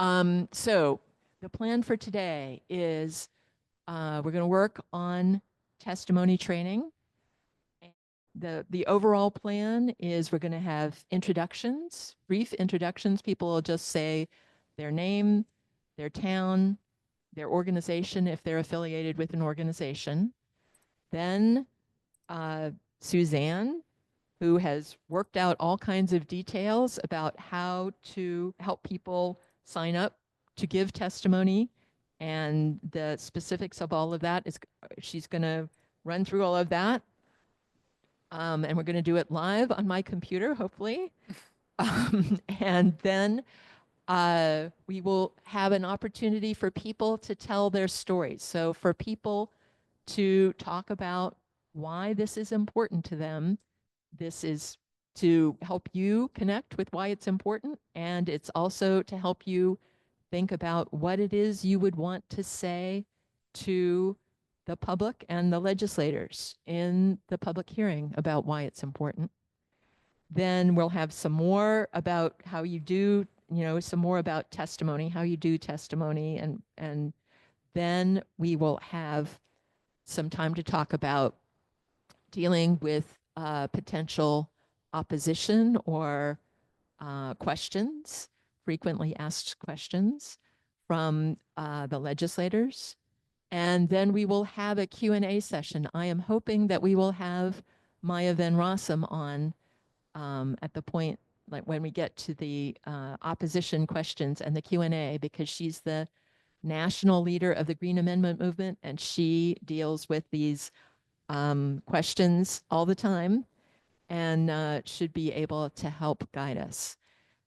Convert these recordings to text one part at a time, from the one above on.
So the plan for today is we're going to work on testimony training. The overall plan is we're going to have introductions, brief introductions. People will just say their name, their town, their organization, if they're affiliated with an organization. Then Suzanne, who has worked out all kinds of details about how to help people sign up to give testimony and the specifics of all of that, she's going to run through all of that. And we're going to do it live on my computer, hopefully. And then we will have an opportunity for people to tell their stories. So for people to talk about why this is important to them, this is to help you connect with why it's important. And it's also to help you think about what it is you would want to say to the public and the legislators in the public hearing about why it's important. Then we'll have some more about how you do, some more about testimony, how you do testimony. And then we will have some time to talk about dealing with potential opposition or questions, frequently asked questions from the legislators. And then we will have a Q&A session. I am hoping that we will have Maya Van Rossum on at the point, like when we get to the opposition questions and the Q&A, because she's the national leader of the Green Amendment movement, and she deals with these questions all the time and should be able to help guide us.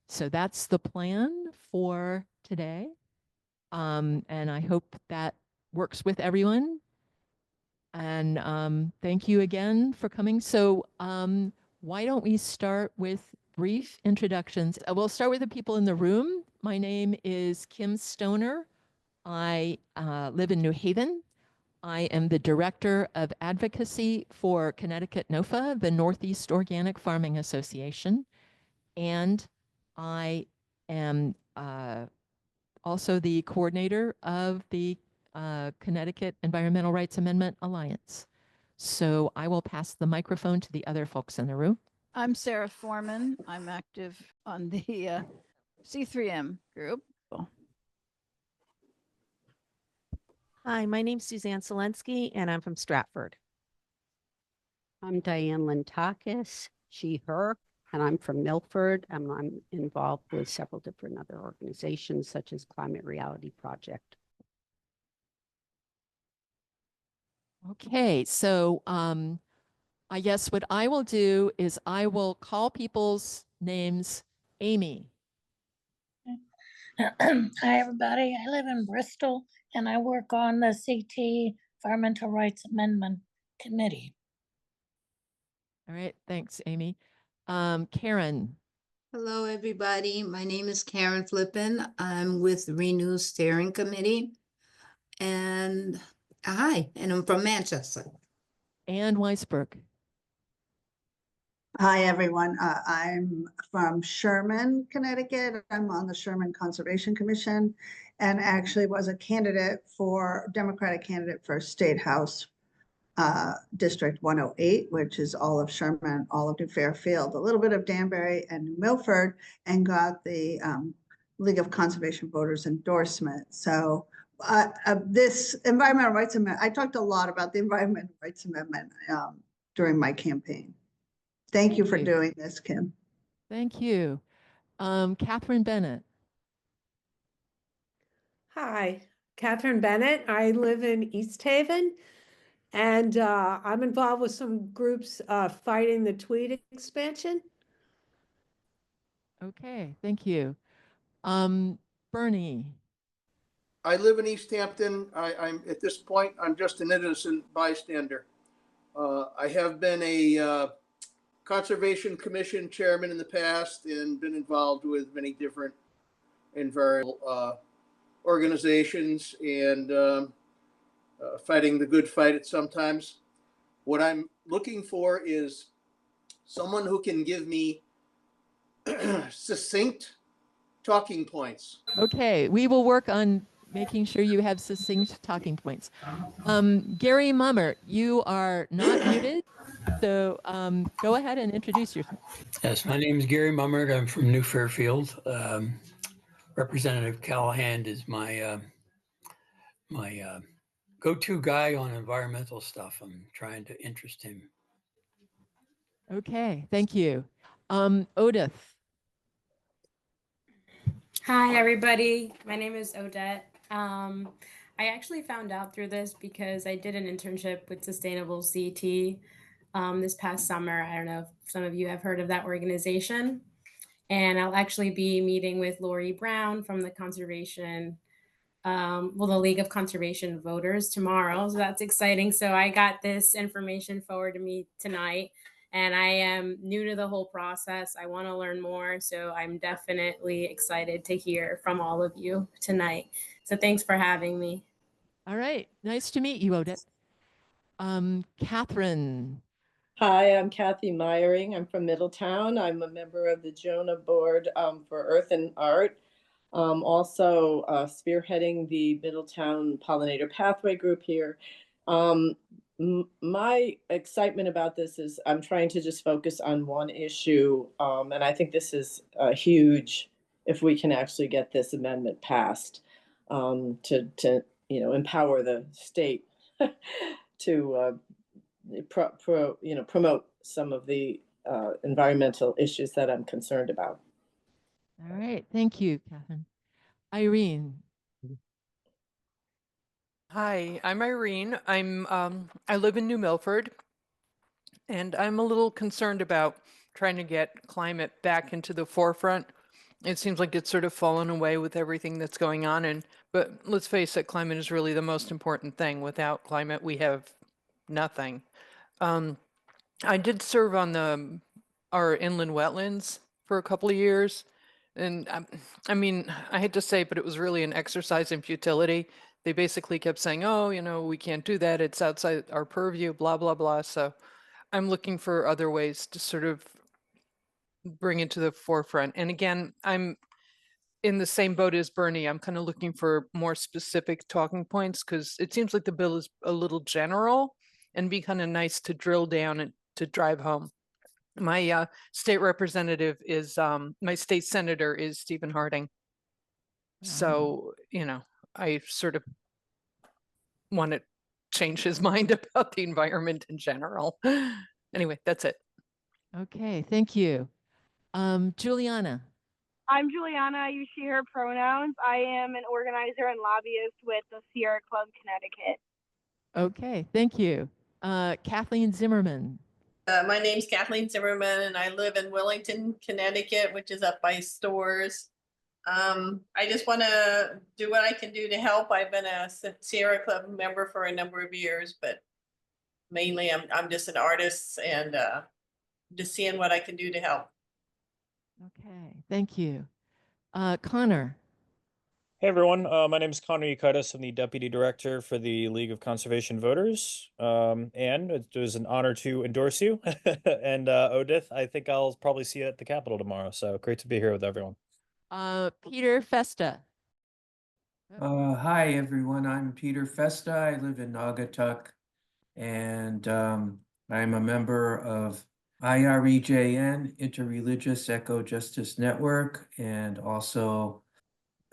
So that's the plan for today. And I hope that works with everyone. And thank you again for coming. So why don't we start with brief introductions? We'll start with the people in the room. My name is Kim Stoner. I live in New Haven. I am the Director of Advocacy for Connecticut NOFA, the Northeast Organic Farming Association. And I am also the coordinator of the Connecticut Environmental Rights Amendment Alliance. So I will pass the microphone to the other folks in the room. I'm Sarah Foreman. I'm active on the C3M group. Hi, my name's Suzanne Selensky, and I'm from Stratford. I'm Diane Lintakis, she, her, and I'm from Milford, and I'm involved with several different other organizations such as Climate Reality Project. Okay, so I guess what I will do is I will call people's names. Amy. Hi, everybody. I live in Bristol and I work on the CT Environmental Rights Amendment Committee. All right, thanks, Amy. Karen. Hello, everybody. My name is Karen Flippen. I'm with the Renew Steering Committee. And hi, and I'm from Manchester. Ann Weisberg. Hi, everyone. I'm from Sherman, Connecticut. I'm on the Sherman Conservation Commission and actually was a Democratic candidate for State House District 108, which is all of Sherman, all of New Fairfield, a little bit of Danbury and New Milford, and got the League of Conservation Voters endorsement. So this Environmental Rights Amendment, I talked a lot about the Environmental Rights Amendment during my campaign. Thank you for doing this, Kim. Thank you. Catherine Bennett. Hi, Catherine Bennett. I live in East Haven, and I'm involved with some groups fighting the Tweed expansion. Okay, thank you. Bernie. I live in East Hampton. I'm at this point, I'm just an innocent bystander. I have been a Conservation Commission chairman in the past and been involved with many different environmental organizations and fighting the good fight at sometimes. What I'm looking for is someone who can give me succinct talking points. Okay, we will work on making sure you have succinct talking points. Gary Mummer, you are not muted, so go ahead and introduce yourself. Yes, my name is Gary Mummert. I'm from New Fairfield. Representative Callahan is my go-to guy on environmental stuff. I'm trying to interest him. Okay, thank you. Odith. Hi, everybody. My name is Odette. I actually found out through this because I did an internship with Sustainable CT this past summer. I don't know if some of you have heard of that organization. And I'll actually be meeting with Lori Brown from the the League of Conservation Voters tomorrow. So that's exciting. So I got this information forwarded to me tonight. And I am new to the whole process. I want to learn more. So I'm definitely excited to hear from all of you tonight. So thanks for having me. All right, nice to meet you, Odette. Catherine. Hi, I'm Kathy Meyering. I'm from Middletown. I'm a member of the Jonah Board for Earth and Art. Also spearheading the Middletown Pollinator Pathway group here. My excitement about this is I'm trying to just focus on one issue. And I think this is huge if we can actually get this amendment passed to empower the state to promote some of the environmental issues that I'm concerned about. All right, thank you, Catherine. Irene. Hi, I'm Irene. I live in New Milford, and I'm a little concerned about trying to get climate back into the forefront. It seems like it's sort of fallen away with everything that's going on, but let's face it, climate is really the most important thing. Without climate, we have nothing. I did serve on our inland wetlands for a couple of years. And I mean, I hate to say, but it was really an exercise in futility. They basically kept saying, oh, we can't do that. It's outside our purview, blah, blah, blah. So I'm looking for other ways to sort of bring it to the forefront. And again, I'm in the same boat as Bernie. I'm kind of looking for more specific talking points because it seems like the bill is a little general and be kind of nice to drill down and to drive home. My state representative is, my state senator is Stephen Harding. So, I sort of want to change his mind about the environment in general. Anyway, that's it. Okay, thank you. Juliana. I'm Juliana. I use she, her pronouns. I am an organizer and lobbyist with the Sierra Club Connecticut. Okay, thank you. Kathleen Zimmerman. My name's Kathleen Zimmerman, and I live in Wellington, Connecticut, which is up by Stores. I just want to do what I can do to help. I've been a Sierra Club member for a number of years, but mainly I'm just an artist and just seeing what I can do to help. Okay, thank you. Connor. Hey everyone, my name is Connor Yukatis. I'm the Deputy Director for the League of Conservation Voters. And it was an honor to endorse you. And Odith, I think I'll probably see you at the Capitol tomorrow. So great to be here with everyone. Peter Festa. Hi everyone, I'm Peter Festa. I live in Naugatuck, and I'm a member of IREJN, Interreligious Eco Justice Network, and also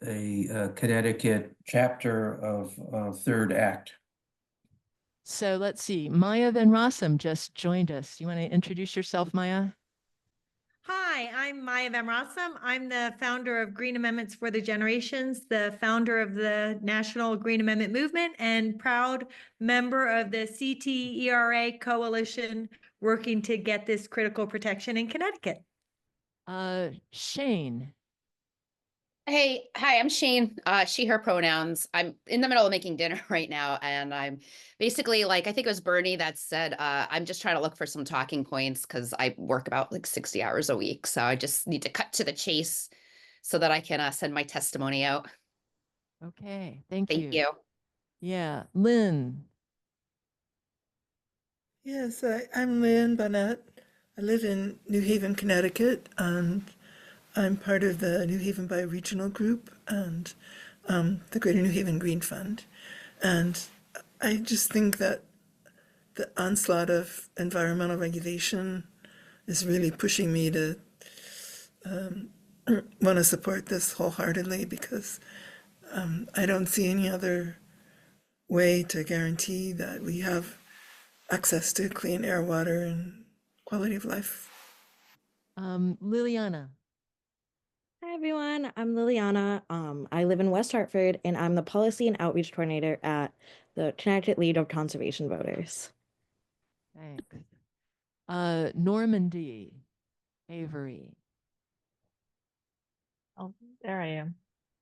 a Connecticut chapter of Third Act. So let's see, Maya Van Rossum just joined us. You want to introduce yourself, Maya? Hi, I'm Maya Van Rossum. I'm the founder of Green Amendments for the Generations, the founder of the National Green Amendment Movement, and proud member of the CTERA Coalition working to get this critical protection in Connecticut. Shane. Hey, hi, I'm Shane, she, her pronouns. I'm in the middle of making dinner right now. And I'm basically I think it was Bernie that said, I'm just trying to look for some talking points because I work about 60 hours a week. So I just need to cut to the chase so that I can send my testimony out. Okay, thank you. Thank you. Yeah, Lynn. Yes, I'm Lynn Burnett. I live in New Haven, Connecticut, and I'm part of the New Haven Bioregional Group and the Greater New Haven Green Fund. And I just think that the onslaught of environmental regulation is really pushing me to want to support this wholeheartedly, because I don't see any other way to guarantee that we have access to clean air, water, and quality of life. Liliana. Hi everyone, I'm Liliana. I live in West Hartford and I'm the Policy and Outreach Coordinator at the Connecticut League of Conservation Voters. Thanks. Normandy Avery. Oh, there I am.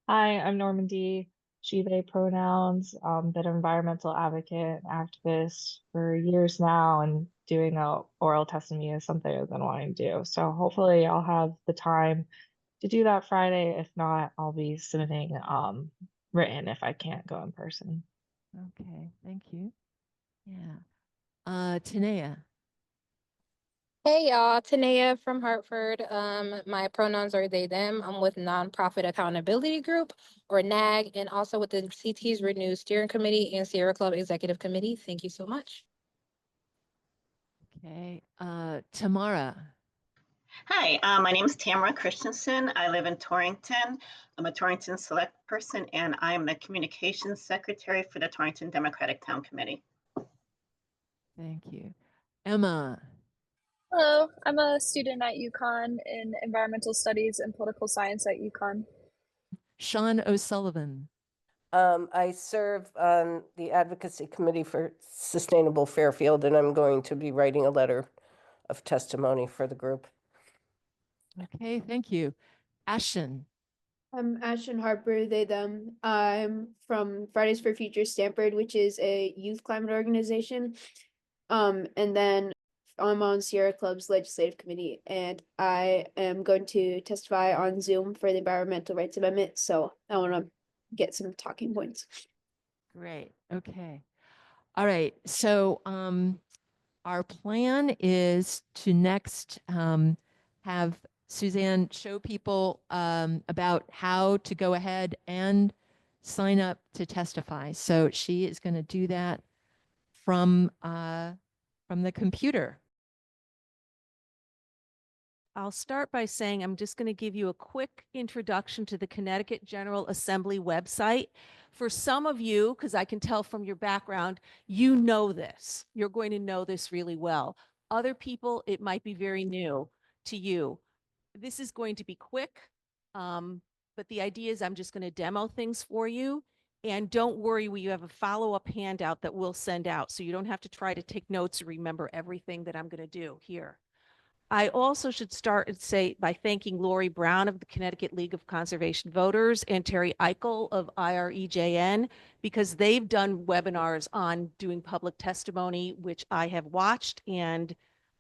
Hi, I'm Normandy. She, they pronouns. Been an environmental advocate, activist for years now, and doing a oral testimony is something I've been wanting to do. So hopefully I'll have the time to do that Friday. If not, I'll be submitting written if I can't go in person. Okay, thank you. Yeah. Tanea. Hey y'all, Tanea from Hartford. My pronouns are they, them. I'm with Nonprofit Accountability Group, or NAG, and also with the CT's Renew Steering Committee and Sierra Club Executive Committee. Thank you so much. Okay. Tamara. Hi, my name is Tamara Christensen. I live in Torrington. I'm a Torrington Select Person, and I'm the Communications Secretary for the Torrington Democratic Town Committee. Thank you. Emma. Hello, I'm a student at UConn in Environmental Studies and Political Science at UConn. Sean O'Sullivan. I serve on the Advocacy Committee for Sustainable Fairfield, and I'm going to be writing a letter of testimony for the group. Okay, thank you. Ashen. I'm Ashton Harper, they, them. I'm from Fridays for Future Stanford, which is a youth climate organization. And then I'm on Sierra Club's legislative committee, and I am going to testify on Zoom for the Environmental Rights Amendment. So I want to get some talking points. Great. Okay. All right. So our plan is to next have Suzanne show people about how to go ahead and sign up to testify. So she is going to do that from the computer. I'll start by saying I'm just going to give you a quick introduction to the Connecticut General Assembly website. For some of you, because I can tell from your background, you know this. You're going to know this really well. Other people, it might be very new to you. This is going to be quick, but the idea is I'm just going to demo things for you. And don't worry, we have a follow-up handout that we'll send out, so you don't have to try to take notes or remember everything that I'm going to do here. I also should start and say by thanking Lori Brown of the Connecticut League of Conservation Voters and Terry Eichel of IREJN, because they've done webinars on doing public testimony, which I have watched, and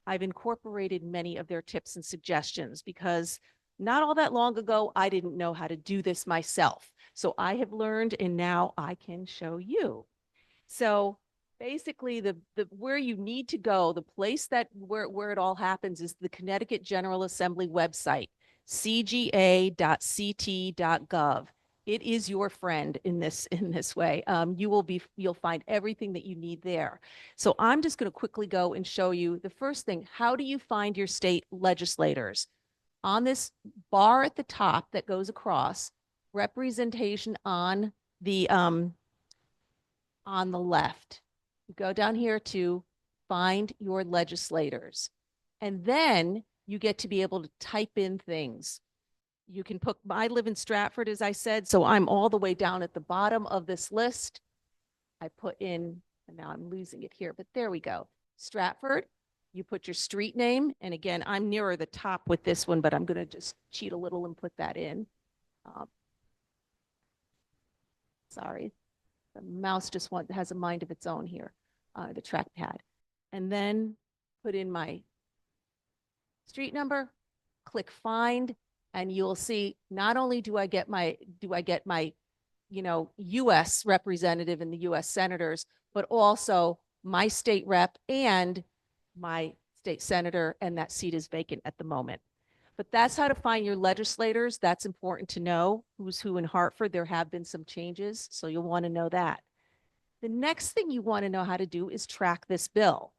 I've incorporated many of their tips and suggestions, because not all that long ago, I didn't know how to do this myself. So I have learned, and now I can show you. So basically, the where you need to go, the place that where it all happens is the Connecticut General Assembly website, cga.ct.gov. It is your friend in this way. You'll find everything that you need there. So I'm just going to quickly go and show you the first thing. How do you find your state legislators? On this bar at the top that goes across, representation on the left. You go down here to find your legislators. And then you get to be able to type in things. You can put, I live in Stratford, as I said, so I'm all the way down at the bottom of this list. I put in, and now I'm losing it here, but there we go. Stratford, you put your street name. And again, I'm nearer the top with this one, but I'm going to just cheat a little and put that in. Sorry, the mouse just has a mind of its own here, the trackpad. And then put in my street number, click find, and you'll see not only do I get my US representative and the US senators, but also my state rep and my state senator, and that seat is vacant at the moment. But that's how to find your legislators. That's important to know who's who in Hartford. There have been some changes, so you'll want to know that. The next thing you want to know how to do is track this bill.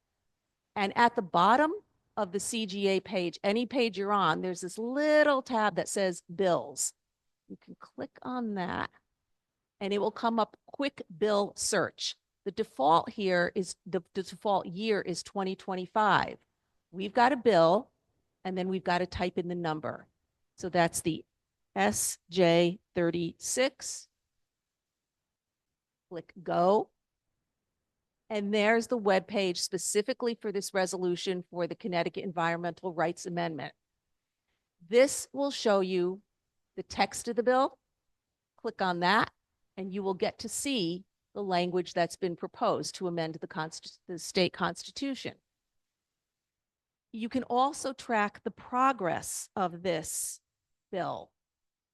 And at the bottom of the CGA page, any page you're on, there's this little tab that says bills. You can click on that and it will come up quick bill search. The default here is the default year is 2025. We've got a bill and then we've got to type in the number. So that's the SJ36. Click go. And there's the web page specifically for this resolution for the Connecticut Environmental Rights Amendment. This will show you the text of the bill. Click on that and you will get to see the language that's been proposed to amend the state constitution. You can also track the progress of this bill.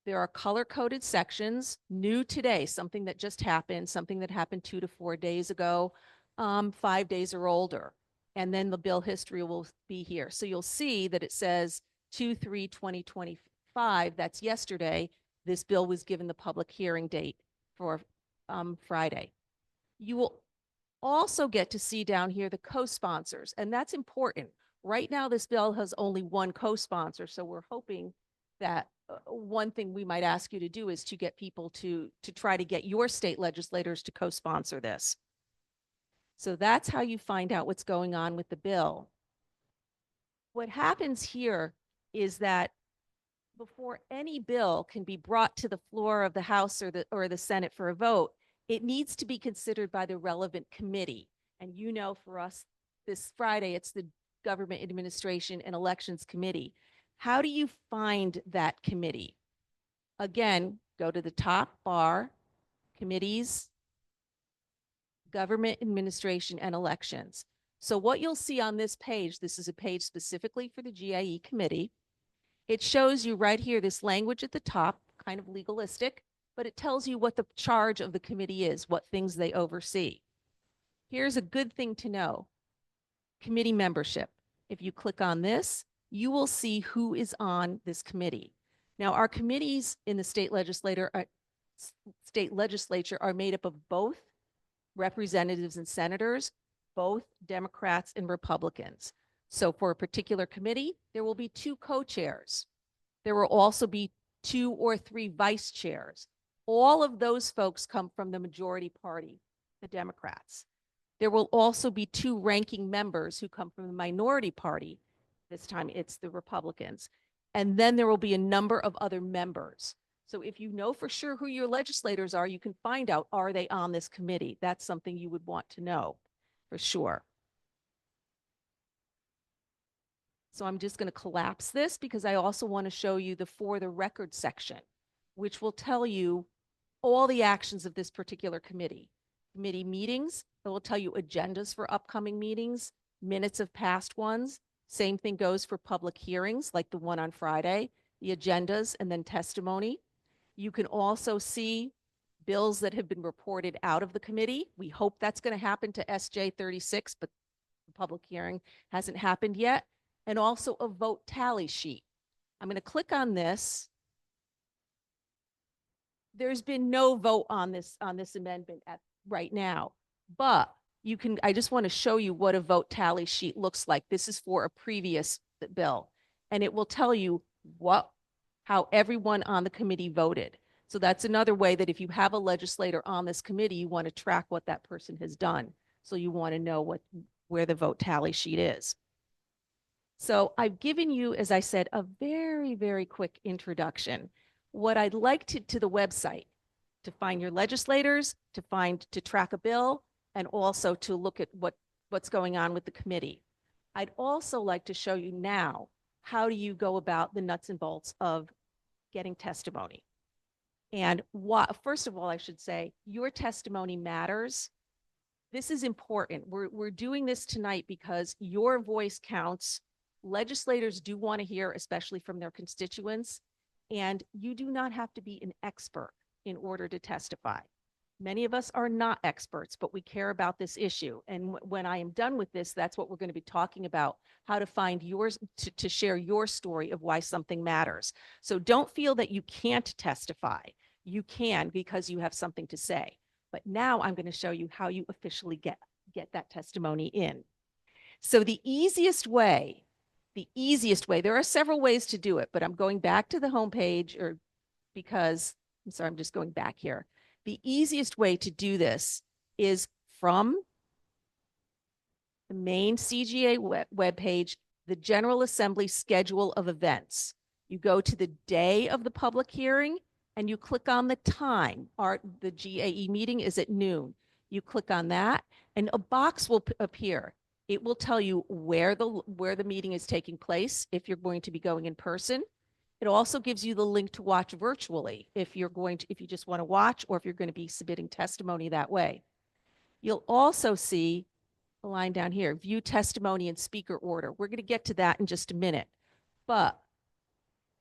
There are color-coded sections, new today, something that just happened, something that happened 2 to 4 days ago, 5 days or older. And then the bill history will be here. So you'll see that it says 2/3/2025, that's yesterday. This bill was given the public hearing date for Friday. You will also get to see down here the co-sponsors, and that's important. Right now, this bill has only one co-sponsor, so we're hoping that one thing we might ask you to do is to get people to try to get your state legislators to co-sponsor this. So that's how you find out what's going on with the bill. What happens here is that before any bill can be brought to the floor of the House or the Senate for a vote, it needs to be considered by the relevant committee. And you know, for us this Friday, it's the Government Administration and Elections Committee. How do you find that committee? Again, go to the top bar, committees, Government Administration and Elections. So what you'll see on this page, this is a page specifically for the GIE committee. It shows you right here, this language at the top, kind of legalistic, but it tells you what the charge of the committee is, what things they oversee. Here's a good thing to know. Committee membership. If you click on this, you will see who is on this committee. Now, our committees in the state legislature are made up of both representatives and senators, both Democrats and Republicans. So for a particular committee, there will be 2 co-chairs. There will also be 2 or 3 vice chairs. All of those folks come from the majority party, the Democrats. There will also be 2 ranking members who come from the minority party. This time it's the Republicans. And then there will be a number of other members. So if you know for sure who your legislators are, you can find out, are they on this committee? That's something you would want to know for sure. So I'm just going to collapse this because I also want to show you the for the record section, which will tell you all the actions of this particular committee. Committee meetings, it will tell you agendas for upcoming meetings, minutes of past ones. Same thing goes for public hearings like the one on Friday, the agendas and then testimony. You can also see bills that have been reported out of the committee. We hope that's going to happen to SJ 36, but the public hearing hasn't happened yet. And also a vote tally sheet. I'm going to click on this. There's been no vote on this amendment right now, but you can, I just want to show you what a vote tally sheet looks like. This is for a previous bill, and it will tell you how everyone on the committee voted. So that's another way that if you have a legislator on this committee, you want to track what that person has done. So you want to know where the vote tally sheet is. So I've given you, as I said, a very, very quick introduction. What I'd like to the website, to find your legislators, to track a bill, and also to look at what's going on with the committee. I'd also like to show you now, how do you go about the nuts and bolts of getting testimony? And first of all, I should say, your testimony matters. This is important. We're doing this tonight because your voice counts. Legislators do want to hear, especially from their constituents, and you do not have to be an expert in order to testify. Many of us are not experts, but we care about this issue. And when I am done with this, that's what we're going to be talking about, how to find yours, to share your story of why something matters. So don't feel that you can't testify. You can, because you have something to say. But now I'm going to show you how you officially get that testimony in. So the easiest way, there are several ways to do it, but I'm going back to the homepage I'm sorry, I'm just going back here. The easiest way to do this is from the main CGA webpage, the General Assembly schedule of events. You go to the day of the public hearing and you click on the time. The GAE meeting is at noon. You click on that and a box will appear. It will tell you where the meeting is taking place if you're going to be going in person. It also gives you the link to watch virtually if you just want to watch or if you're going to be submitting testimony that way. You'll also see a line down here, view testimony and speaker order. We're going to get to that in just a minute. But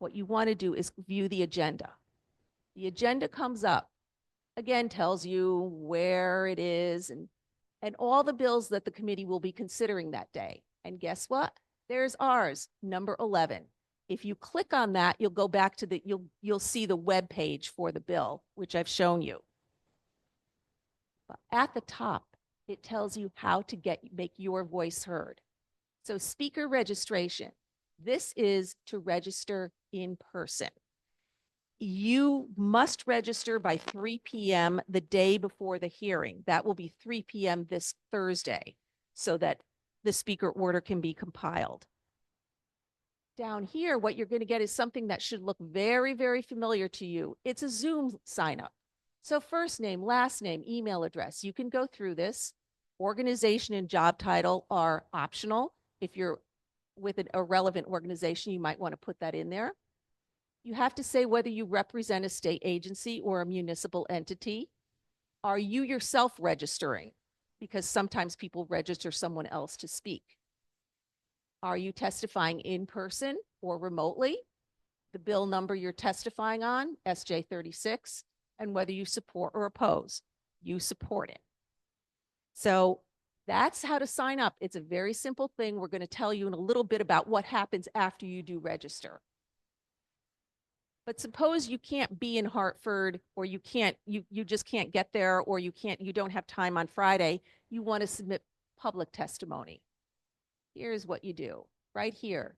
what you want to do is view the agenda. The agenda comes up, again, tells you where it is and all the bills that the committee will be considering that day. And guess what? There's ours, number 11. If you click on that, you'll go back to you'll see the web page for the bill, which I've shown you. But at the top, it tells you how to make your voice heard. So speaker registration, this is to register in person. You must register by 3 p.m. the day before the hearing. That will be 3 p.m. this Thursday so that the speaker order can be compiled. Down here, what you're going to get is something that should look very, very familiar to you. It's a Zoom sign up. So first name, last name, email address. You can go through this. Organization and job title are optional. If you're with a relevant organization, you might want to put that in there. You have to say whether you represent a state agency or a municipal entity. Are you yourself registering? Because sometimes people register someone else to speak. Are you testifying in person or remotely? The bill number you're testifying on, SJ 36, and whether you support or oppose. You support it. So that's how to sign up. It's a very simple thing. We're going to tell you in a little bit about what happens after you do register. But suppose you can't be in Hartford, or you just can't get there, or you don't have time on Friday. You want to submit public testimony. Here's what you do right here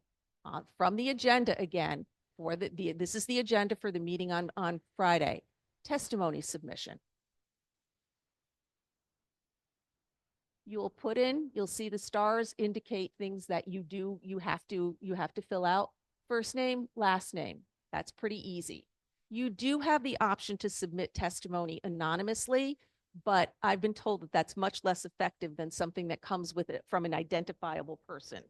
from the agenda again for this is the agenda for the meeting on Friday. Testimony submission. You'll see the stars indicate things that you have to fill out. First name, last name. That's pretty easy. You do have the option to submit testimony anonymously, but I've been told that that's much less effective than something that comes with it from an identifiable person.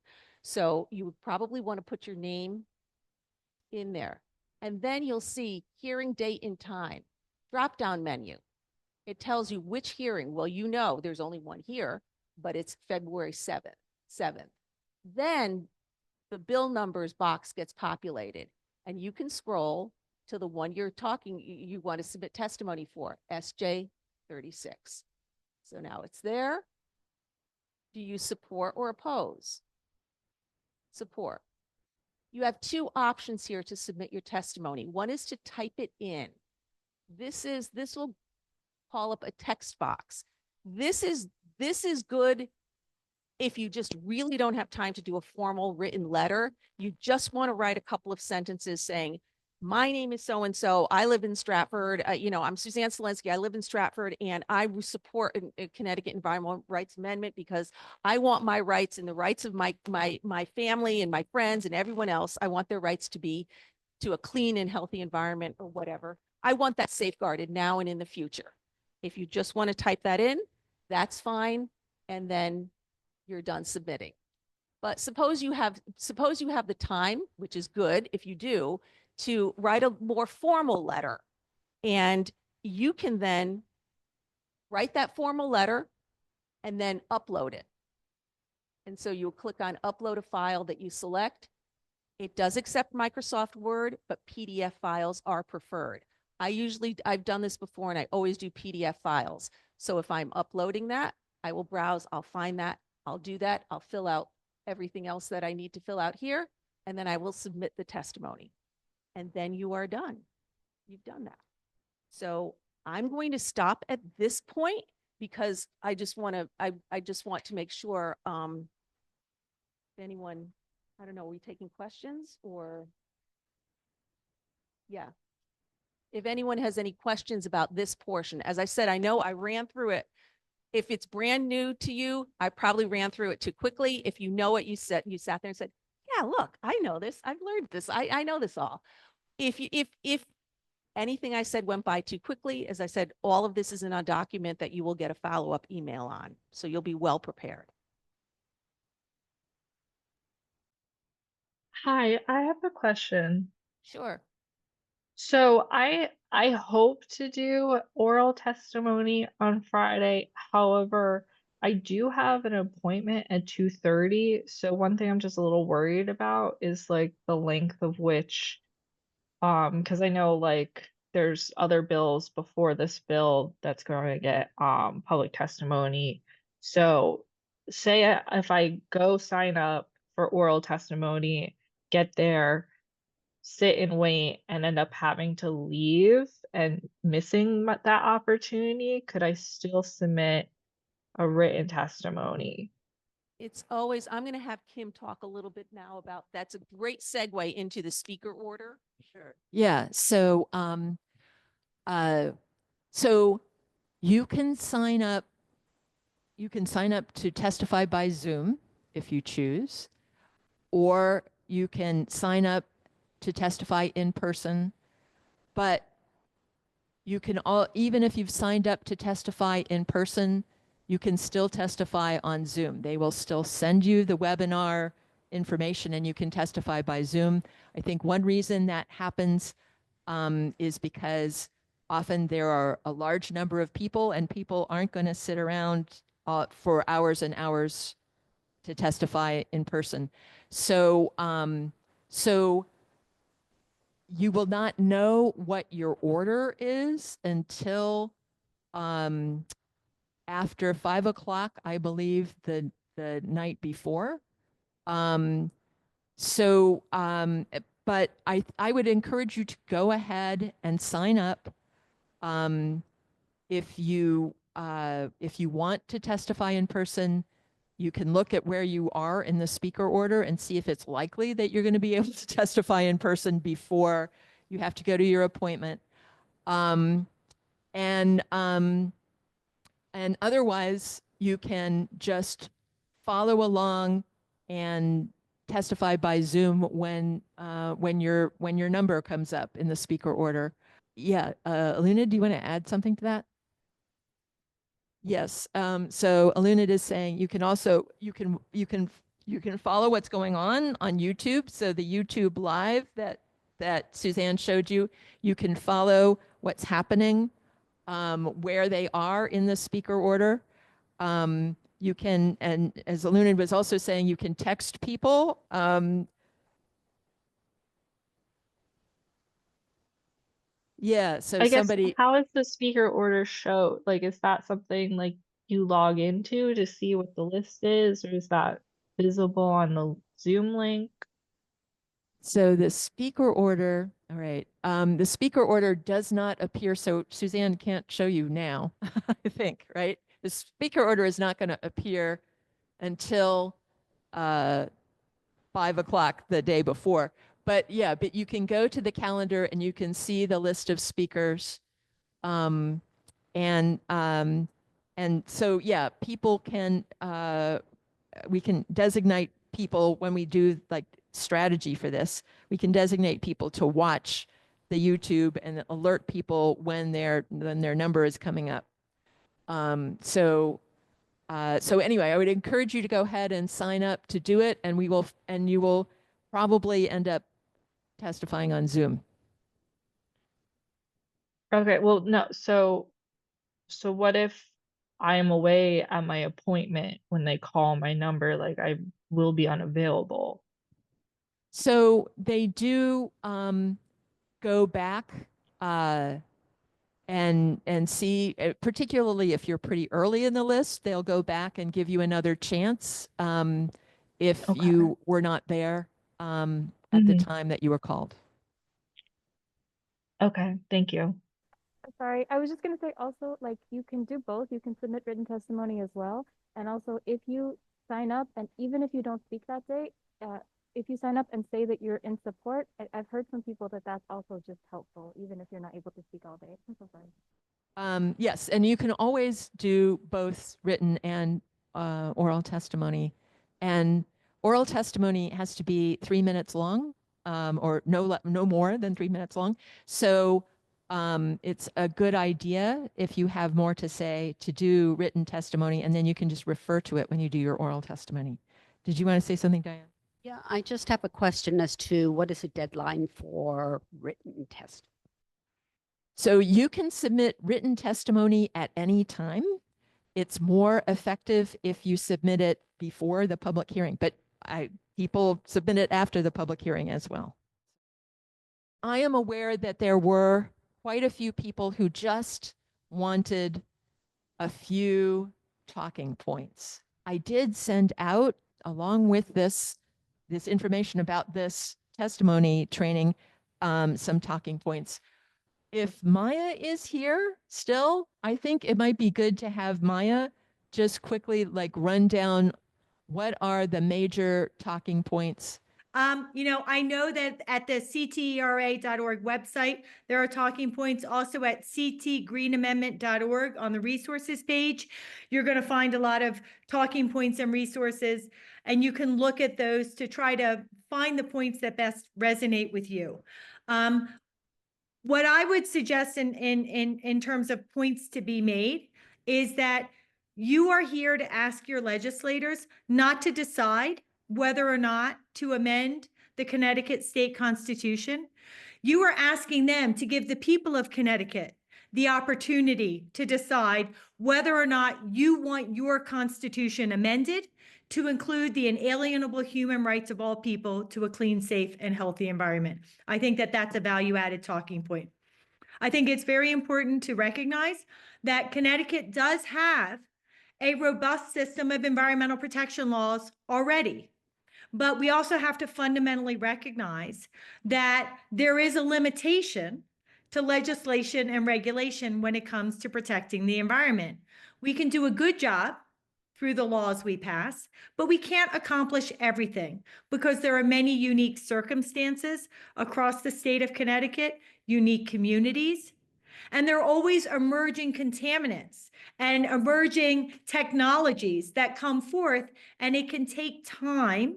So you would probably want to put your name in there. And then you'll see hearing date and time, drop-down menu. It tells you which hearing. Well, you know there's only one here, but it's February 7th. Then the bill numbers box gets populated, and you can scroll to the one you want to submit testimony for, SJ 36. So now it's there. Do you support or oppose? Support. You have two options here to submit your testimony. One is to type it in. This will call up a text box. This is good if you just really don't have time to do a formal written letter. You just want to write a couple of sentences saying, my name is so-and-so, I live in Stratford, I'm Suzanne Selensky, I live in Stratford, and I support a Connecticut Environmental Rights Amendment because I want my rights and the rights of my family and my friends and everyone else, I want their rights to be to a clean and healthy environment or whatever. I want that safeguarded now and in the future. If you just want to type that in, that's fine, and then you're done submitting. But suppose you have the time, which is good if you do, to write a more formal letter, and you can then write that formal letter and then upload it. And so you'll click on upload a file that you select. It does accept Microsoft Word, but PDF files are preferred. I've done this before and I always do PDF files. So if I'm uploading that, I will browse, I'll find that, I'll do that, I'll fill out everything else that I need to fill out here, and then I will submit the testimony. And then you are done. You've done that. So I'm going to stop at this point because I just want to make sure, if anyone, I don't know, are we taking questions or? Yeah. If anyone has any questions about this portion, as I said, I know I ran through it. If it's brand new to you, I probably ran through it too quickly. If you know what you said, you sat there and said, yeah, look, I know this. I've learned this. I know this all. If anything I said went by too quickly, as I said, all of this is in a document that you will get a follow-up email on. So you'll be well prepared. Hi, I have a question. Sure. So I hope to do oral testimony on Friday. However, I do have an appointment at 2:30. So one thing I'm just a little worried about is like the length of which, because I know like there's other bills before this bill that's going to get public testimony. So say if I go sign up for oral testimony, get there, sit and wait, and end up having to leave and missing that opportunity, could I still submit a written testimony? It's always, I'm going to have Kim talk a little bit now about, that's a great segue into the speaker order. Sure. Yeah, so so you can sign up to testify by Zoom if you choose, or you can sign up to testify in person, but you can even if you've signed up to testify in person, you can still testify on Zoom. They will still send you the webinar information and you can testify by Zoom. I think one reason that happens is because often there are a large number of people and people aren't going to sit around for hours and hours to testify in person. So, so you will not know what your order is until after 5 o'clock, I believe, the night before. But I would encourage you to go ahead and sign up. If you want to testify in person, you can look at where you are in the speaker order and see if it's likely that you're going to be able to testify in person before you have to go to your appointment. And otherwise, you can just follow along and testify by Zoom when your number comes up in the speaker order. Yeah, Aluna, do you want to add something to that? Yes. So Aluna is saying you can also you can follow what's going on YouTube. So the YouTube live that Suzanne showed you, you can follow what's happening, where they are in the speaker order. You can, and as Aluna was also saying, you can text people. Yeah, so I guess somebody, how is the speaker order show? Like, is that something like you log into to see what the list is, or is that visible on the Zoom link? so the speaker order, all right, the speaker order does not appear, so Suzanne can't show you now, I think, right? The speaker order is not going to appear until 5 o'clock the day before. But yeah, but you can go to the calendar and you can see the list of speakers. And so, yeah, people can, we can designate people when we do like strategy for this, we can designate people to watch the YouTube and alert people when their number is coming up. So anyway, I would encourage you to go ahead and sign up to do it, and you will probably end up testifying on Zoom. Okay, well, no, so what if I am away at my appointment when they call my number, like I will be unavailable? So they do go back and see, particularly if you're pretty early in the list, they'll go back and give you another chance if you were not there at the time that you were called. Okay, thank you. Sorry, I was just gonna say also, like, you can do both. You can submit written testimony as well. And also, if you sign up, and even if you don't speak that day, if you sign up and say that you're in support, I've heard from people that that's also just helpful, even if you're not able to speak all day. I'm so sorry. Yes, and you can always do both written and oral testimony. And oral testimony has to be 3 minutes long, or no more than 3 minutes long. So it's a good idea if you have more to say to do written testimony, and then you can just refer to it when you do your oral testimony. Did you want to say something, Diane? Yeah, I just have a question as to what is the deadline for written test? So you can submit written testimony at any time. It's more effective if you submit it before the public hearing, but people submit it after the public hearing as well. I am aware that there were quite a few people who just wanted a few talking points. I did send out, along with this information about this testimony training, some talking points. If Maya is here still, I think it might be good to have Maya just quickly run down what are the major talking points. I know that at the ctera.org website, there are talking points. Also at ctgreenamendment.org on the resources page, you're going to find a lot of talking points and resources, and you can look at those to try to find the points that best resonate with you. What I would suggest in terms of points to be made is that you are here to ask your legislators not to decide whether or not to amend the Connecticut State Constitution. You are asking them to give the people of Connecticut the opportunity to decide whether or not you want your Constitution amended to include the inalienable human rights of all people to a clean, safe, and healthy environment. I think that that's a value-added talking point. I think it's very important to recognize that Connecticut does have a robust system of environmental protection laws already. But we also have to fundamentally recognize that there is a limitation to legislation and regulation when it comes to protecting the environment. We can do a good job through the laws we pass, but we can't accomplish everything because there are many unique circumstances across the state of Connecticut, unique communities, and there are always emerging contaminants and emerging technologies that come forth, and it can take time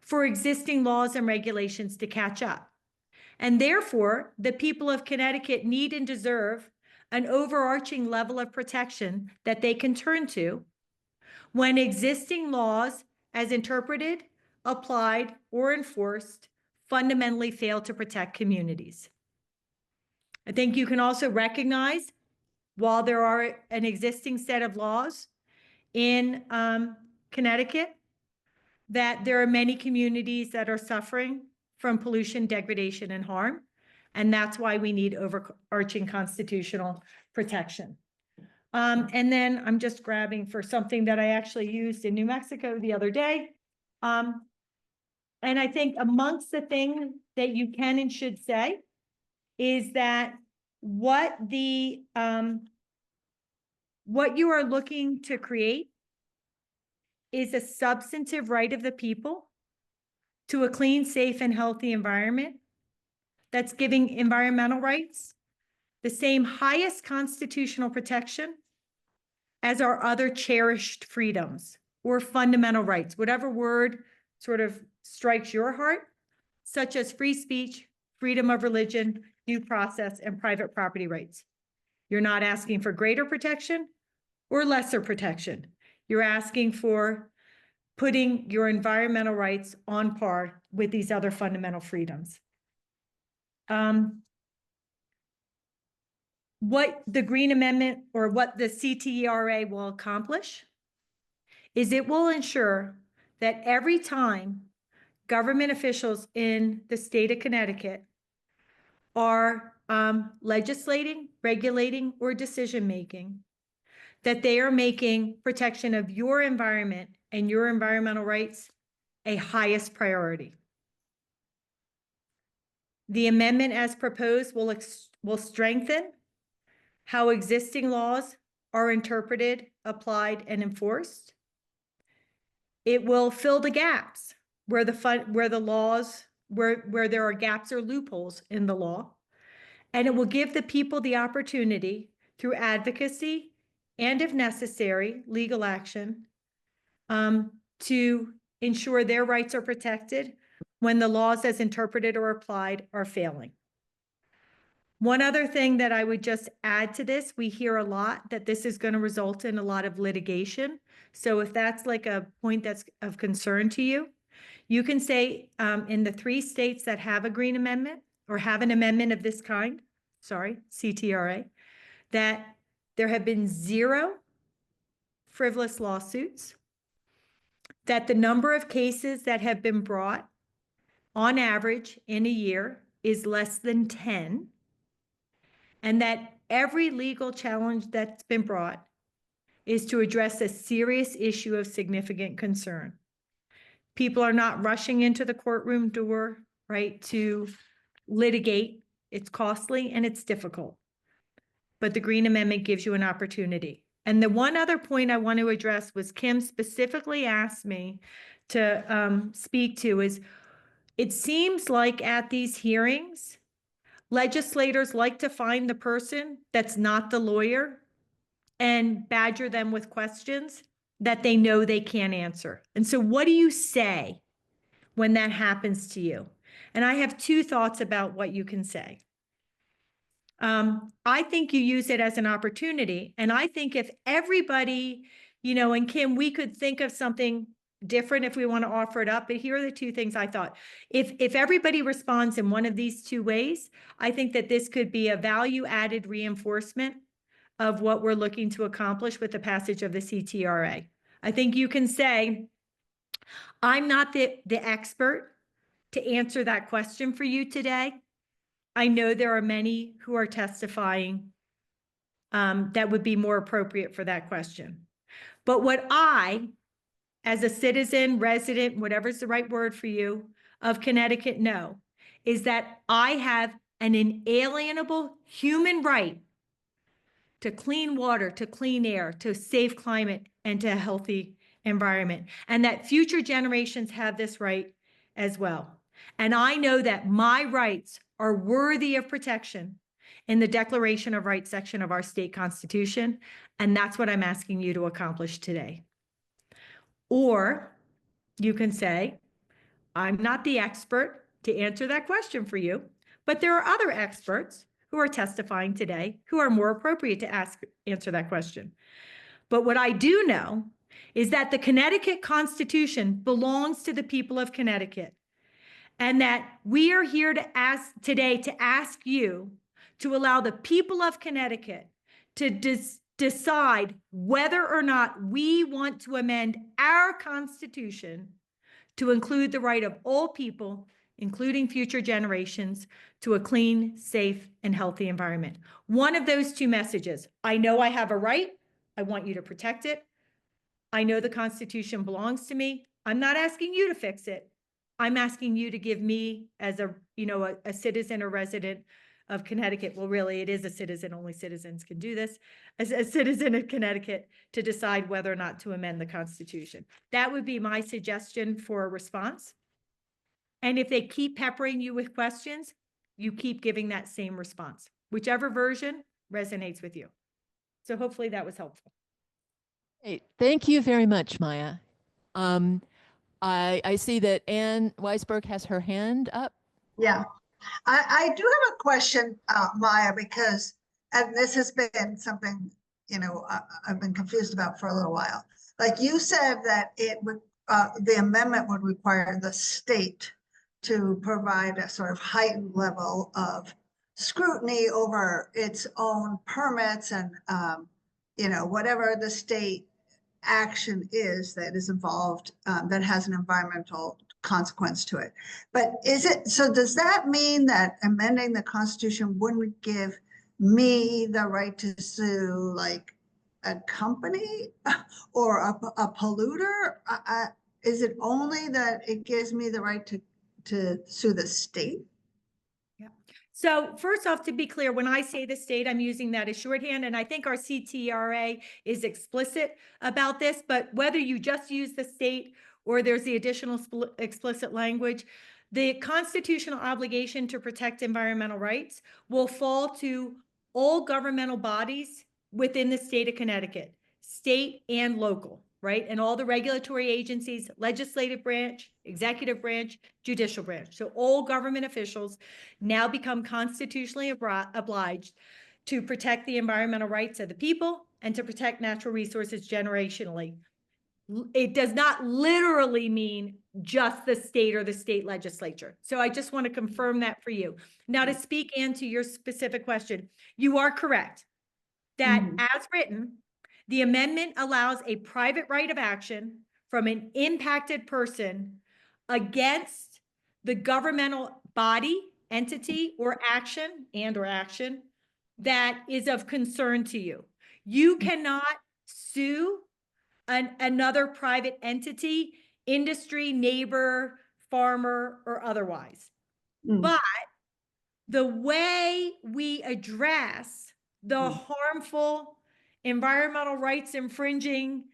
for existing laws and regulations to catch up. And therefore, the people of Connecticut need and deserve an overarching level of protection that they can turn to when existing laws, as interpreted, applied, or enforced, fundamentally fail to protect communities. I think you can also recognize, while there are an existing set of laws in Connecticut, that there are many communities that are suffering from pollution, degradation, and harm. And that's why we need overarching constitutional protection. And then I'm just grabbing for something that I actually used in New Mexico the other day. And I think amongst the things that you can and should say is that what you are looking to create is a substantive right of the people to a clean, safe, and healthy environment that's giving environmental rights the same highest constitutional protection as our other cherished freedoms or fundamental rights, whatever word sort of strikes your heart, such as free speech, freedom of religion, due process, and private property rights. You're not asking for greater protection or lesser protection. You're asking for putting your environmental rights on par with these other fundamental freedoms. What the Green Amendment or what the CTERA will accomplish is it will ensure that every time government officials in the state of Connecticut are legislating, regulating, or decision-making, that they are making protection of your environment and your environmental rights a highest priority. The amendment as proposed will strengthen how existing laws are interpreted, applied, and enforced. It will fill the gaps where where there are gaps or loopholes in the law. And it will give the people the opportunity through advocacy and, if necessary, legal action to ensure their rights are protected when the laws as interpreted or applied are failing. One other thing that I would just add to this, we hear a lot that this is going to result in a lot of litigation. So if that's like a point that's of concern to you, you can say in the 3 states that have a Green Amendment or have an amendment of this kind, CTRA, that there have been 0 frivolous lawsuits, that the number of cases that have been brought on average in a year is less than 10, and that every legal challenge that's been brought is to address a serious issue of significant concern. People are not rushing into the courtroom door, right, to litigate. It's costly and it's difficult, but the Green Amendment gives you an opportunity. And the one other point I want to address was Kim specifically asked me to speak to is, it seems like at these hearings, legislators like to find the person that's not the lawyer and badger them with questions that they know they can't answer. And so what do you say when that happens to you? And I have 2 thoughts about what you can say. I think you use it as an opportunity. And I think if everybody, and Kim, we could think of something different if we want to offer it up, but here are the 2 things I thought. If everybody responds in one of these 2 ways, I think that this could be a value-added reinforcement of what we're looking to accomplish with the passage of the CTRA. I think you can say, I'm not the expert to answer that question for you today. I know there are many who are testifying that would be more appropriate for that question. But what I, as a citizen, resident, whatever's the right word for you, of Connecticut know, is that I have an inalienable human right to clean water, to clean air, to safe climate, and to a healthy environment. And that future generations have this right as well. And I know that my rights are worthy of protection in the Declaration of Rights section of our state constitution. And that's what I'm asking you to accomplish today. Or you can say, I'm not the expert to answer that question for you, but there are other experts who are testifying today who are more appropriate to answer that question. But what I do know is that the Connecticut Constitution belongs to the people of Connecticut, and that we are here to ask you to allow the people of Connecticut to decide whether or not we want to amend our Constitution to include the right of all people, including future generations, to a clean, safe, and healthy environment. One of those 2 messages: I know I have a right. I want you to protect it. I know the Constitution belongs to me. I'm not asking you to fix it. I'm asking you to give me, as a citizen or resident of Connecticut, well, really, it is a citizen, only citizens can do this, as a citizen of Connecticut, to decide whether or not to amend the Constitution. That would be my suggestion for a response. And if they keep peppering you with questions, you keep giving that same response, whichever version resonates with you. So hopefully that was helpful. Hey, thank you very much, Maya. I see that Ann Weisberg has her hand up. Yeah, I do have a question, Maya, because, and this has been something, I've been confused about for a little while. Like you said that it would, the amendment would require the state to provide a sort of heightened level of scrutiny over its own permits and, whatever the state action is that is involved, that has an environmental consequence to it. But so does that mean that amending the Constitution wouldn't give me the right to sue like a company or a polluter? Is it only that it gives me the right to sue the state? So first off, to be clear, when I say the state, I'm using that as shorthand, and I think our CTRA is explicit about this, but whether you just use the state or there's the additional explicit language, the constitutional obligation to protect environmental rights will fall to all governmental bodies within the state of Connecticut, state and local, right? And all the regulatory agencies, legislative branch, executive branch, judicial branch. So all government officials now become constitutionally obliged to protect the environmental rights of the people and to protect natural resources generationally. It does not literally mean just the state or the state legislature. So I just want to confirm that for you. Now, to speak into your specific question, you are correct that as written, the amendment allows a private right of action from an impacted person against the governmental body, entity, or action that is of concern to you. You cannot sue another private entity, industry, neighbor, farmer, or otherwise. But the way we address the harmful environmental rights infringing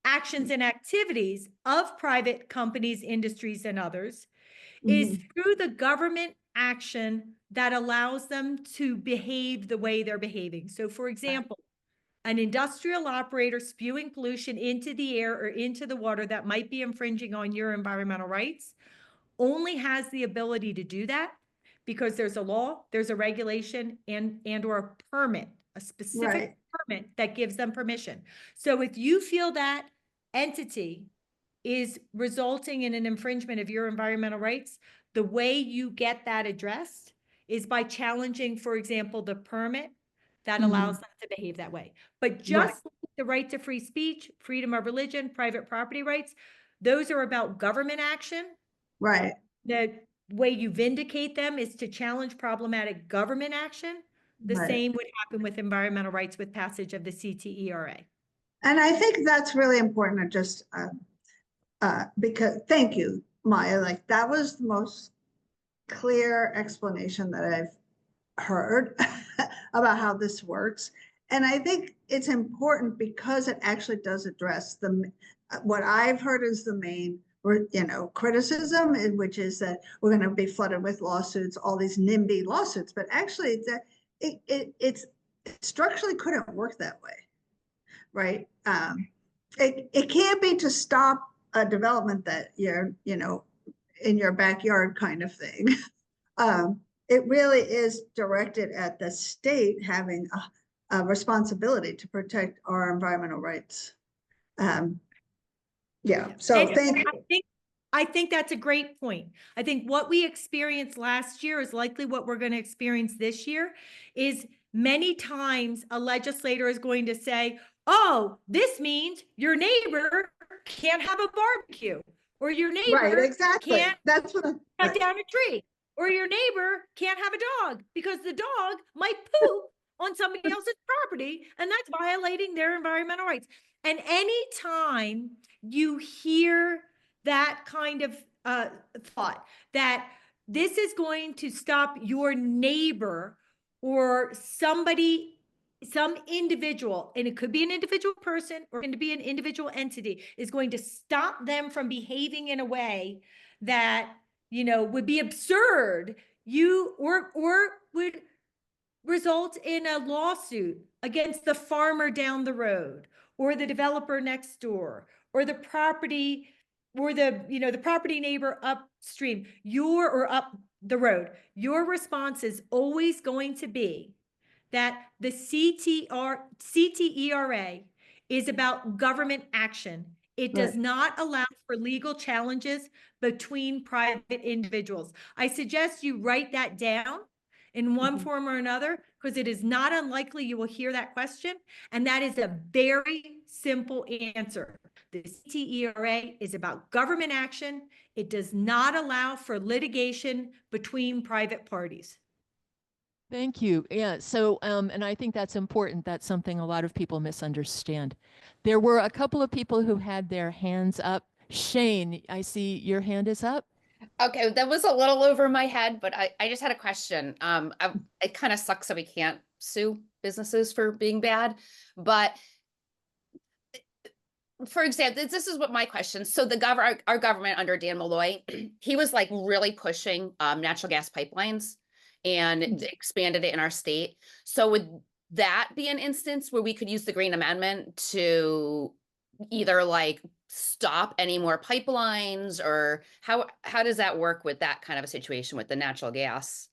actions and activities of private companies, industries, and others is through the government action that allows them to behave the way they're behaving. So for example, an industrial operator spewing pollution into the air or into the water that might be infringing on your environmental rights only has the ability to do that because there's a law, there's a regulation, and or a permit, a specific permit that gives them permission. So if you feel that entity is resulting in an infringement of your environmental rights, the way you get that addressed is by challenging, for example, the permit that allows them to behave that way. But just like the right to free speech, freedom of religion, private property rights, those are about government action. Right. The way you vindicate them is to challenge problematic government action. The same would happen with environmental rights with passage of the CTERA. And I think that's really important to just, because, thank you, Maya, like that was the most clear explanation that I've heard about how this works. And I think it's important because it actually does address what I've heard is the main, criticism, which is that we're going to be flooded with lawsuits, all these NIMBY lawsuits, but actually it's structurally couldn't work that way, right? It can't be to stop a development that you're, in your backyard kind of thing. It really is directed at the state having a responsibility to protect our environmental rights. So thank you. I think that's a great point. I think what we experienced last year is likely what we're going to experience this year is many times a legislator is going to say, oh, this means your neighbor can't have a barbecue, or your neighbor can't cut down a tree, or your neighbor can't have a dog because the dog might poop on somebody else's property, and that's violating their environmental rights. And anytime you hear that kind of thought that this is going to stop your neighbor or somebody, some individual, and it could be an individual person or it could be an individual entity, is going to stop them from behaving in a way that, would be absurd, or would result in a lawsuit against the farmer down the road or the developer next door or the property or the property neighbor upstream, or up the road. Your response is always going to be that the CTERA is about government action. It does not allow for legal challenges between private individuals. I suggest you write that down in one form or another, because it is not unlikely you will hear that question. And that is a very simple answer. The CTERA is about government action. It does not allow for litigation between private parties. Thank you. Yeah. So, and I think that's important. That's something a lot of people misunderstand. There were a couple of people who had their hands up. Shane, I see your hand is up. Okay, that was a little over my head, but I just had a question. It kind of sucks that we can't sue businesses for being bad, but for example, this is what my question. So our government under Dan Malloy, he was like really pushing natural gas pipelines and expanded it in our state. So would that be an instance where we could use the Green Amendment to either like stop any more pipelines, or how does that work with that kind of a situation with the natural gas?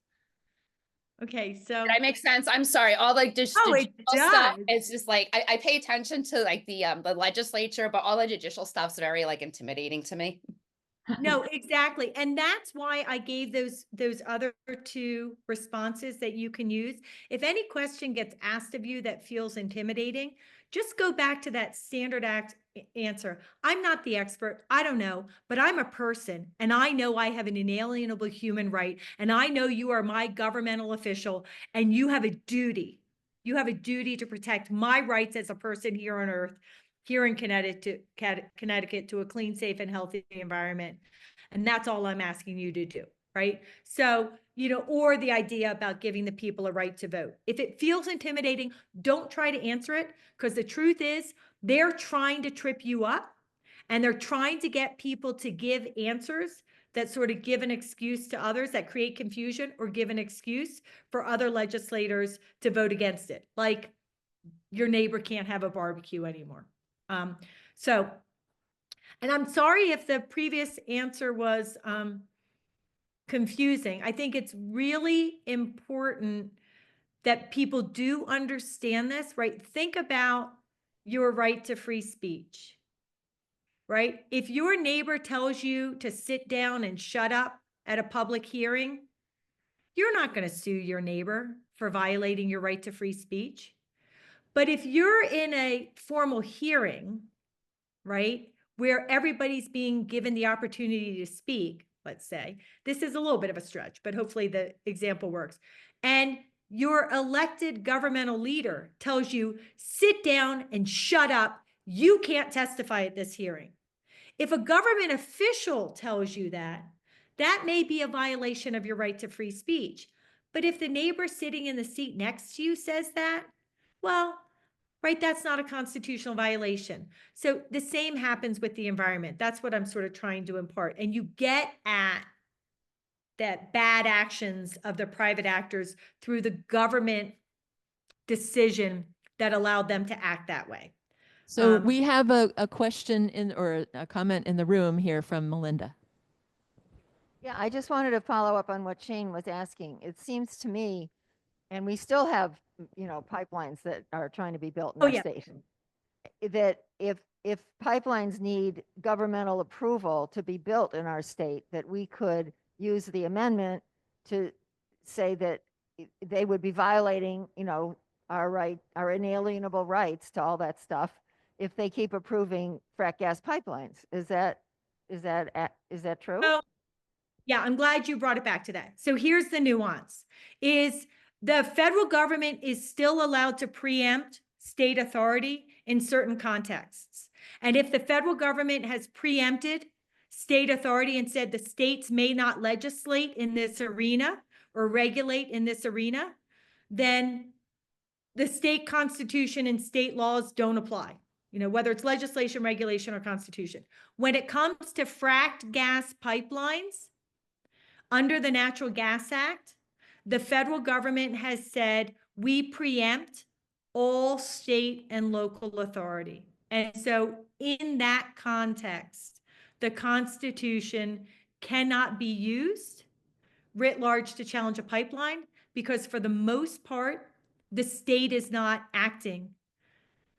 Okay, so Did I make sense? I'm sorry. All like just Oh, it stuff. does. It's just like I pay attention to like the legislature, but all the judicial stuff's very like intimidating to me. No, exactly. And that's why I gave those other two responses that you can use. If any question gets asked of you that feels intimidating, just go back to that standard act answer. I'm not the expert. I don't know, but I'm a person and I know I have an inalienable human right. And I know you are my governmental official and you have a duty. You have a duty to protect my rights as a person here on earth, here in Connecticut, to a clean, safe, and healthy environment. And that's all I'm asking you to do, right? So, or the idea about giving the people a right to vote. If it feels intimidating, don't try to answer it, because the truth is they're trying to trip you up and they're trying to get people to give answers that sort of give an excuse to others, that create confusion, or give an excuse for other legislators to vote against it. Like your neighbor can't have a barbecue anymore. And I'm sorry if the previous answer was confusing. I think it's really important that people do understand this, right? Think about your right to free speech, right? If your neighbor tells you to sit down and shut up at a public hearing, you're not going to sue your neighbor for violating your right to free speech. But if you're in a formal hearing, right, where everybody's being given the opportunity to speak, let's say, this is a little bit of a stretch, but hopefully the example works. And your elected governmental leader tells you, sit down and shut up. You can't testify at this hearing. If a government official tells you that, that may be a violation of your right to free speech. But if the neighbor sitting in the seat next to you says that, well, right, that's not a constitutional violation. So the same happens with the environment. That's what I'm sort of trying to impart. And you get at that bad actions of the private actors through the government decision that allowed them to act that way. So we have a question or a comment in the room here from Melinda. Yeah, I just wanted to follow up on what Shane was asking. It seems to me, and we still have, pipelines that are trying to be built in our state, that if pipelines need governmental approval to be built in our state, that we could use the amendment to say that they would be violating, our inalienable rights to all that stuff if they keep approving frack gas pipelines. Is that true? Well, yeah, I'm glad you brought it back to that. So here's the nuance: is the federal government is still allowed to preempt state authority in certain contexts. And if the federal government has preempted state authority and said the states may not legislate in this arena or regulate in this arena, then the state constitution and state laws don't apply, whether it's legislation, regulation, or constitution. When it comes to fracked gas pipelines, under the Natural Gas Act, the federal government has said we preempt all state and local authority. And so in that context, the Constitution cannot be used writ large to challenge a pipeline, because for the most part, the state is not acting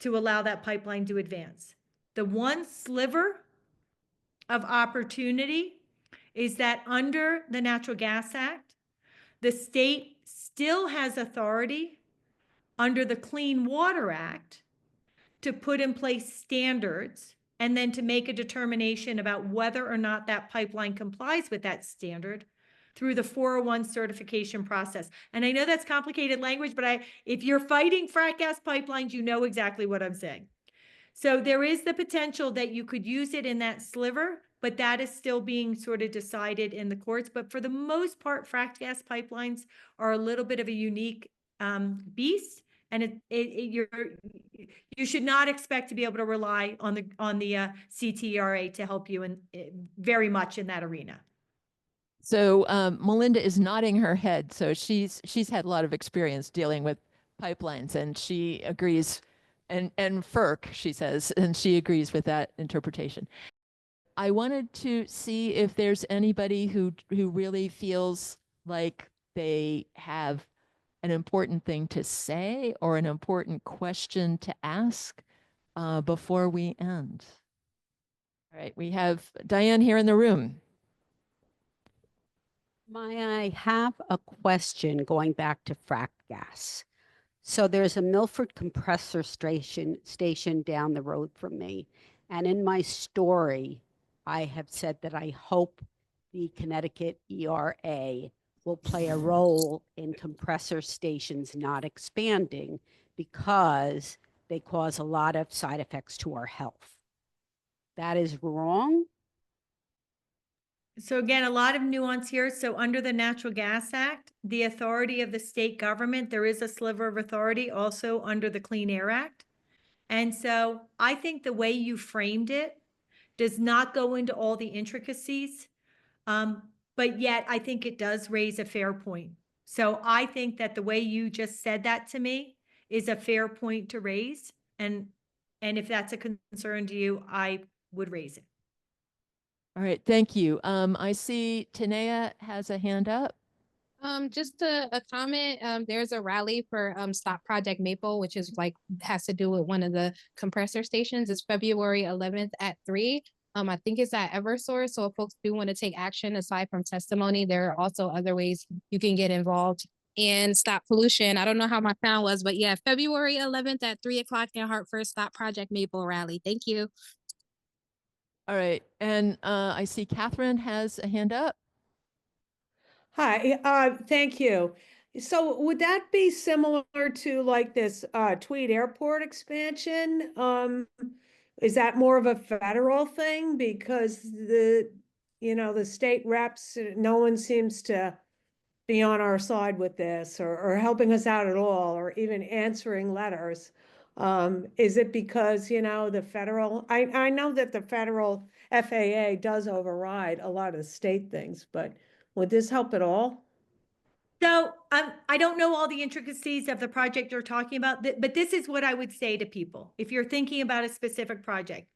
to allow that pipeline to advance. The one sliver of opportunity is that under the Natural Gas Act, the state still has authority under the Clean Water Act to put in place standards and then to make a determination about whether or not that pipeline complies with that standard through the 401 certification process. And I know that's complicated language, but if you're fighting frac gas pipelines, you know exactly what I'm saying. So there is the potential that you could use it in that sliver, but that is still being sort of decided in the courts. But for the most part, frac gas pipelines are a little bit of a unique beast, and you should not expect to be able to rely on the CTERA to help you very much in that arena. So Melinda is nodding her head. So she's had a lot of experience dealing with pipelines, and she agrees, and FERC, she says, and she agrees with that interpretation. I wanted to see if there's anybody who really feels like they have an important thing to say or an important question to ask before we end. All right, we have Diane here in the room. I have a question going back to frac gas. So there's a Milford compressor station down the road from me. And in my story, I have said that I hope the Connecticut ERA will play a role in compressor stations not expanding because they cause a lot of side effects to our health. That is wrong. So again, a lot of nuance here. So under the Natural Gas Act, the authority of the state government, there is a sliver of authority also under the Clean Air Act. And so I think the way you framed it does not go into all the intricacies, but yet I think it does raise a fair point. So I think that the way you just said that to me is a fair point to raise. And if that's a concern to you, I would raise it. All right, thank you. I see Tanea has a hand up. Just a comment. There's a rally for Stop Project Maple, which is has to do with one of the compressor stations. It's February 11th at 3. I think it's at Eversource. So if folks do want to take action aside from testimony, there are also other ways you can get involved and stop pollution. I don't know how my sound was, but yeah, February 11th at 3 o'clock in Hartford, Stop Project Maple rally. Thank you. All right, and I see Catherine has a hand up. Hi, thank you. So would that be similar to like this Tweed Airport expansion? Is that more of a federal thing? Because the state reps, no one seems to be on our side with this or helping us out at all, or even answering letters. Is it because, the federal, I know that the federal FAA does override a lot of the state things, but would this help at all? So I don't know all the intricacies of the project you're talking about, but this is what I would say to people. If you're thinking about a specific project,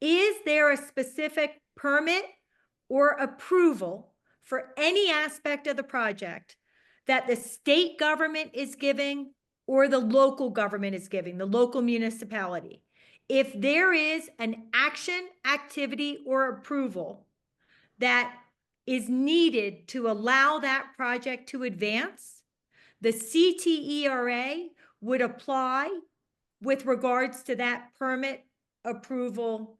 is there a specific permit or approval for any aspect of the project that the state government is giving or the local government is giving, the local municipality? If there is an action, activity, or approval that is needed to allow that project to advance, the CTERA would apply with regards to that permit approval,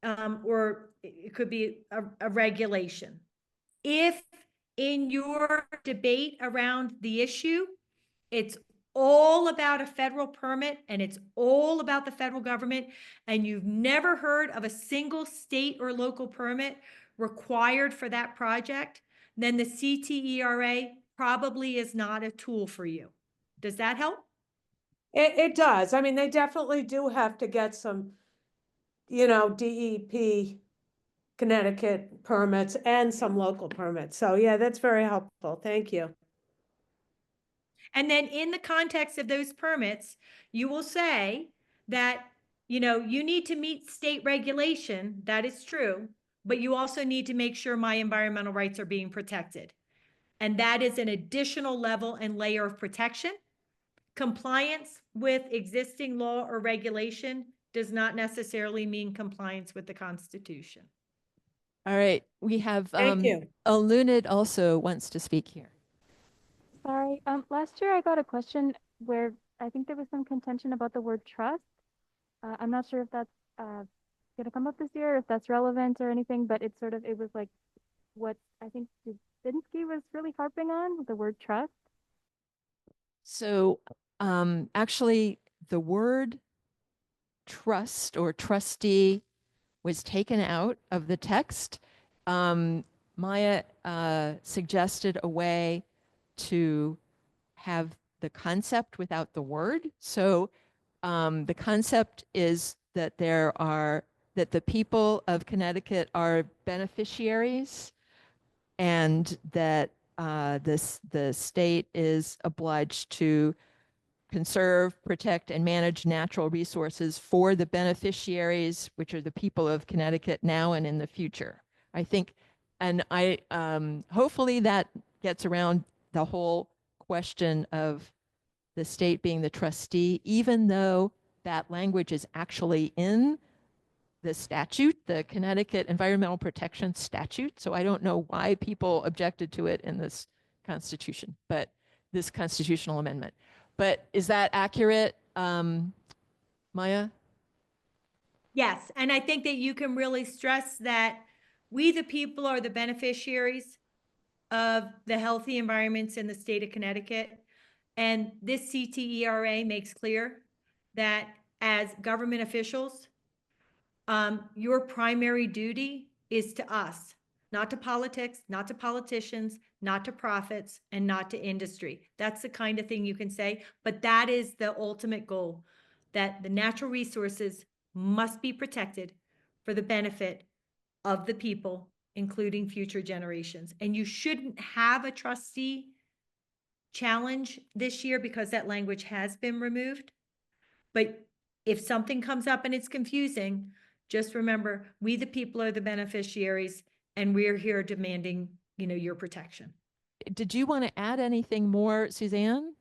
or it could be a regulation. If in your debate around the issue, it's all about a federal permit and it's all about the federal government, and you've never heard of a single state or local permit required for that project, then the CTERA probably is not a tool for you. Does that help? It does. I mean, they definitely do have to get some, DEP Connecticut permits and some local permits. So yeah, that's very helpful. Thank you. And then in the context of those permits, you will say that, you need to meet state regulation. That is true. But you also need to make sure my environmental rights are being protected. And that is an additional level and layer of protection. Compliance with existing law or regulation does not necessarily mean compliance with the Constitution. All right, we have Thank you. Alunid also wants to speak here. Sorry, last year I got a question where I think there was some contention about the word trust. I'm not sure if that's going to come up this year, if that's relevant or anything, but it was like what I think Dubinsky was really harping on, the word trust. So actually, the word trust or trustee was taken out of the text. Maya suggested a way to have the concept without the word. So the concept is that that the people of Connecticut are beneficiaries, and that the state is obliged to conserve, protect, and manage natural resources for the beneficiaries, which are the people of Connecticut now and in the future. I think, and hopefully that gets around the whole question of the state being the trustee, even though that language is actually in the statute, the Connecticut Environmental Protection Statute. So I don't know why people objected to it in this constitution, but this constitutional amendment. But is that accurate, Maya? Yes, and I think that you can really stress that we, the people, are the beneficiaries of the healthy environments in the state of Connecticut. And this CTERA makes clear that as government officials, your primary duty is to us, not to politics, not to politicians, not to profits, and not to industry. That's the kind of thing you can say, but that is the ultimate goal, that the natural resources must be protected for the benefit of the people, including future generations. And you shouldn't have a trustee challenge this year because that language has been removed. But if something comes up and it's confusing, just remember, we the people are the beneficiaries, and we're here demanding, your protection. Did you want to add anything more, Suzanne?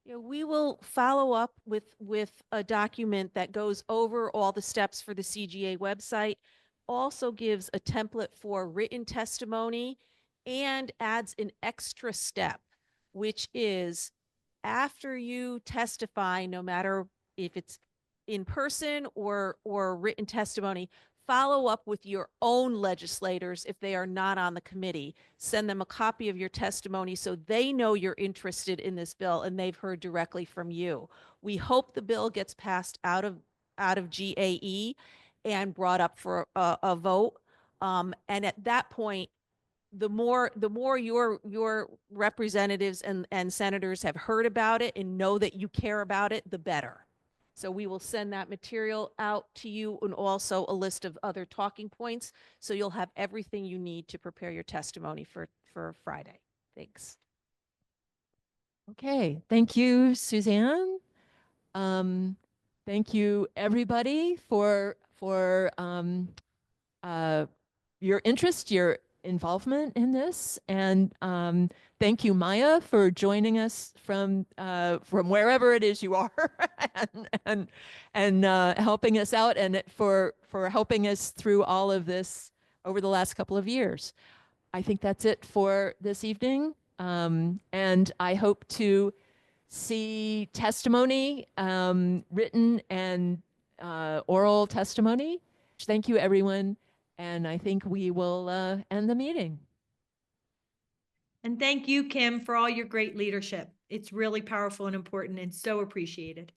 Yeah, we will follow up with a document that goes over all the steps for the CGA website, also gives a template for written testimony, and adds an extra step, which is after you testify, no matter if it's in person or written testimony, follow up with your own legislators if they are not on the committee. Send them a copy of your testimony so they know you're interested in this bill and they've heard directly from you. We hope the bill gets passed out of GAE and brought up for a vote. And at that point, the more your representatives and senators have heard about it and know that you care about it, the better. So we will send that material out to you, and also a list of other talking points. So you'll have everything you need to prepare your testimony for Friday. Thanks. Okay, thank you, Suzanne. Thank you, everybody, for your interest, your involvement in this, and thank you, Maya, for joining us from wherever it is you are, and helping us out, and for helping us through all of this over the last couple of years. I think that's it for this evening, and I hope to see testimony, written and oral testimony. Thank you, everyone. And I think we will end the meeting. And thank you, Kim, for all your great leadership. It's really powerful and important and so appreciated.